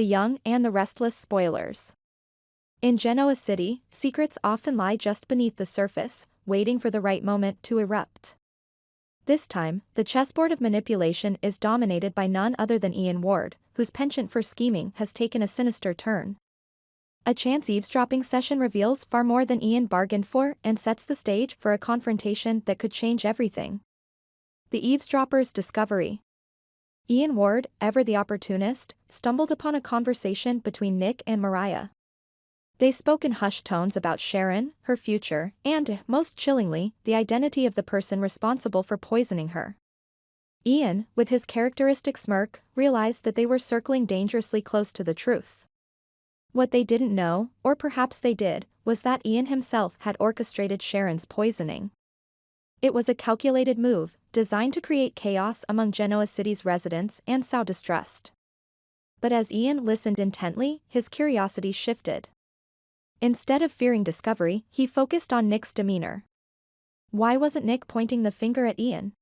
the young and the restless spoilers. In Genoa City, secrets often lie just beneath the surface, waiting for the right moment to erupt. This time, the chessboard of manipulation is dominated by none other than Ian Ward, whose penchant for scheming has taken a sinister turn. A chance eavesdropping session reveals far more than Ian bargained for and sets the stage for a confrontation that could change everything. The eavesdropper's discovery. Ian Ward, ever the opportunist, stumbled upon a conversation between Nick and Mariah. They spoke in hushed tones about Sharon, her future, and, most chillingly, the identity of the person responsible for poisoning her. Ian, with his characteristic smirk, realized that they were circling dangerously close to the truth. What they didn't know, or perhaps they did, was that Ian himself had orchestrated Sharon's poisoning. It was a calculated move, designed to create chaos among Genoa City's residents and sow distrust. But as Ian listened intently, his curiosity shifted. Instead of fearing discovery, he focused on Nick's demeanor. Why wasn't Nick pointing the finger at Ian?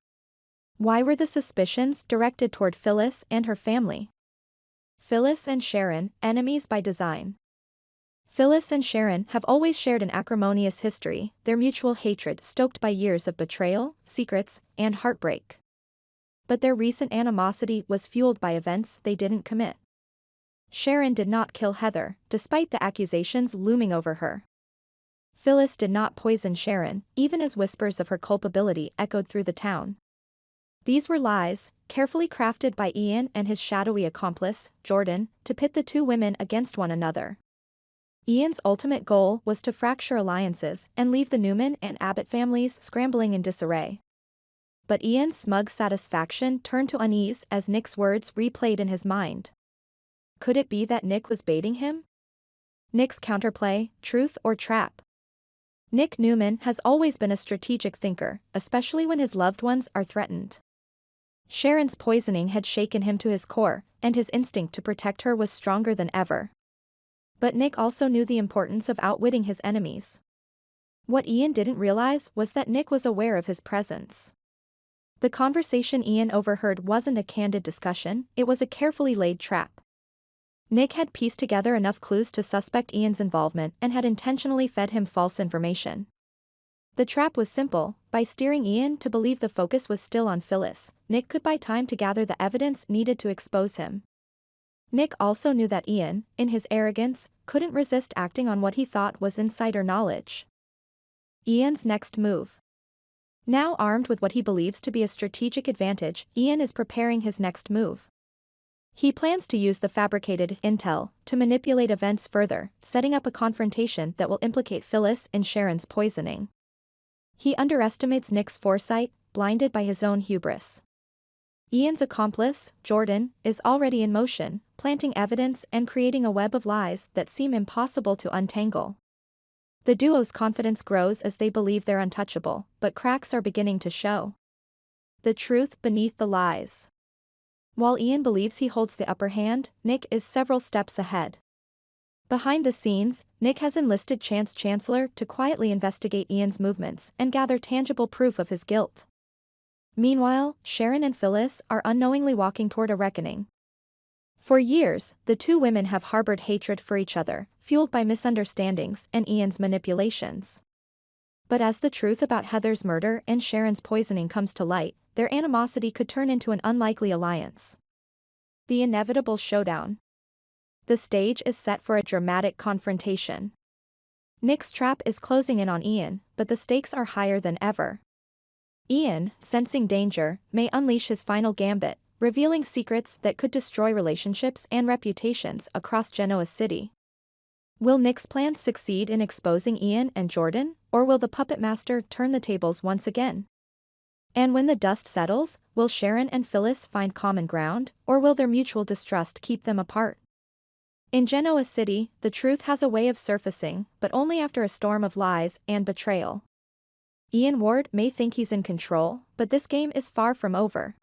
Why were the suspicions directed toward Phyllis and her family? Phyllis and Sharon, enemies by design. Phyllis and Sharon have always shared an acrimonious history, their mutual hatred stoked by years of betrayal, secrets, and heartbreak. But their recent animosity was fueled by events they didn't commit. Sharon did not kill Heather, despite the accusations looming over her. Phyllis did not poison Sharon, even as whispers of her culpability echoed through the town. These were lies, carefully crafted by Ian and his shadowy accomplice, Jordan, to pit the two women against one another. Ian's ultimate goal was to fracture alliances and leave the Newman and Abbott families scrambling in disarray. But Ian's smug satisfaction turned to unease as Nick's words replayed in his mind. Could it be that Nick was baiting him? Nick's counterplay, truth or trap? Nick Newman has always been a strategic thinker, especially when his loved ones are threatened. Sharon's poisoning had shaken him to his core, and his instinct to protect her was stronger than ever. But Nick also knew the importance of outwitting his enemies. What Ian didn't realize was that Nick was aware of his presence. The conversation Ian overheard wasn't a candid discussion, it was a carefully laid trap. Nick had pieced together enough clues to suspect Ian's involvement and had intentionally fed him false information. The trap was simple: by steering Ian to believe the focus was still on Phyllis, Nick could buy time to gather the evidence needed to expose him. Nick also knew that Ian, in his arrogance, couldn't resist acting on what he thought was insider knowledge. Ian's next move. Now armed with what he believes to be a strategic advantage, Ian is preparing his next move. He plans to use the fabricated intel to manipulate events further, setting up a confrontation that will implicate Phyllis in Sharon's poisoning. He underestimates Nick's foresight, blinded by his own hubris. Ian's accomplice, Jordan, is already in motion, planting evidence and creating a web of lies that seem impossible to untangle. The duo's confidence grows as they believe they're untouchable, but cracks are beginning to show. The truth beneath the lies. While Ian believes he holds the upper hand, Nick is several steps ahead. Behind the scenes, Nick has enlisted Chance Chancellor to quietly investigate Ian's movements and gather tangible proof of his guilt. Meanwhile, Sharon and Phyllis are unknowingly walking toward a reckoning. For years, the two women have harbored hatred for each other, fueled by misunderstandings and Ian's manipulations. But as the truth about Heather's murder and Sharon's poisoning comes to light, their animosity could turn into an unlikely alliance. The inevitable showdown. The stage is set for a dramatic confrontation. Nick's trap is closing in on Ian, but the stakes are higher than ever. Ian, sensing danger, may unleash his final gambit, revealing secrets that could destroy relationships and reputations across Genoa City. Will Nick's plan succeed in exposing Ian and Jordan, or will the puppet master turn the tables once again? And when the dust settles, will Sharon and Phyllis find common ground, or will their mutual distrust keep them apart? In Genoa City, the truth has a way of surfacing, but only after a storm of lies and betrayal. Ian Ward may think he's in control, but this game is far from over.